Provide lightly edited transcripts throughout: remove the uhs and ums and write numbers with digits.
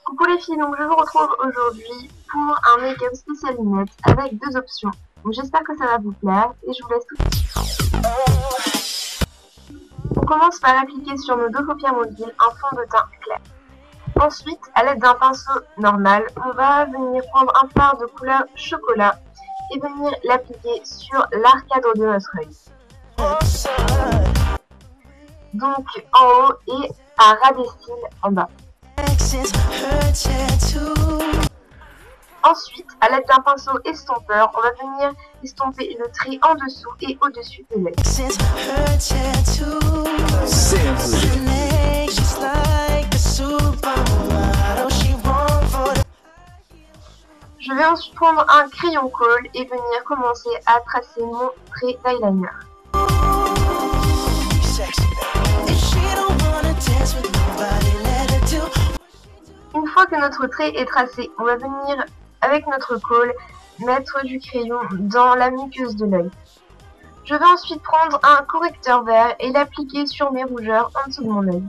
Coucou les filles, donc je vous retrouve aujourd'hui pour un make-up spécial lunettes avec deux options. Donc j'espère que ça va vous plaire et je vous laisse tout de suite. On commence par appliquer sur nos deux paupières mobiles un fond de teint clair. Ensuite, à l'aide d'un pinceau normal, on va venir prendre un fard de couleur chocolat et venir l'appliquer sur l'arcade de notre œil. Donc en haut et à ras des cils en bas. Ensuite, à l'aide d'un pinceau estompeur, on va venir estomper le trait en dessous et au-dessus de l'œil. Je vais ensuite prendre un crayon colle et venir commencer à tracer mon trait d'eyeliner. Une fois que notre trait est tracé, on va venir avec notre colle mettre du crayon dans la muqueuse de l'œil. Je vais ensuite prendre un correcteur vert et l'appliquer sur mes rougeurs en dessous de mon œil.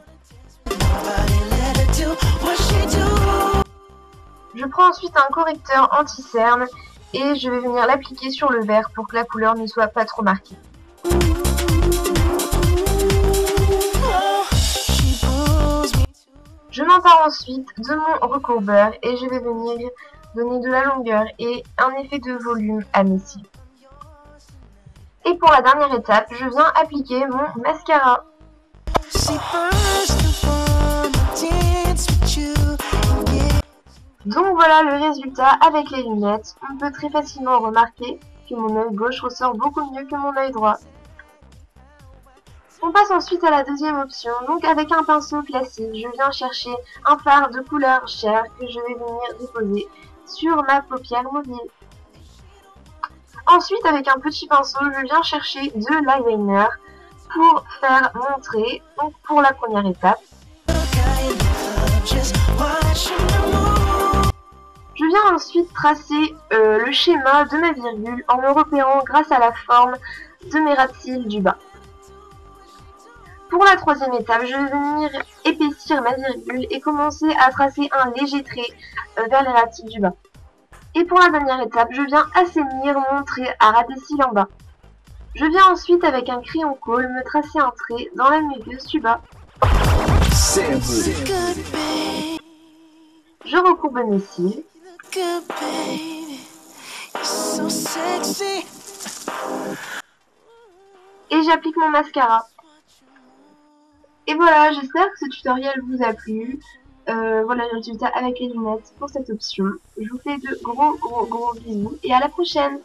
Je prends ensuite un correcteur anti-cerne et je vais venir l'appliquer sur le vert pour que la couleur ne soit pas trop marquée. Je m'empare ensuite de mon recourbeur et je vais venir donner de la longueur et un effet de volume à mes cils. Et pour la dernière étape, je viens appliquer mon mascara. Donc voilà le résultat avec les lunettes. On peut très facilement remarquer que mon œil gauche ressort beaucoup mieux que mon œil droit. On passe ensuite à la deuxième option, donc avec un pinceau classique, je viens chercher un fard de couleur chair que je vais venir déposer sur ma paupière mobile. Ensuite, avec un petit pinceau, je viens chercher de l'eyeliner pour faire mon trait, donc pour la première étape. Je viens ensuite tracer le schéma de ma virgule en me repérant grâce à la forme de mes ras de cils du bas. Pour la troisième étape, je vais venir épaissir ma virgule et commencer à tracer un léger trait vers les ras de cils du bas. Et pour la dernière étape, je viens assainir mon trait à ras des cils en bas. Je viens ensuite avec un crayon colle me tracer un trait dans la muqueuse du bas. Je recourbe mes cils. Et j'applique mon mascara. Et voilà, j'espère que ce tutoriel vous a plu. Voilà le résultat avec les lunettes pour cette option. Je vous fais de gros bisous et à la prochaine.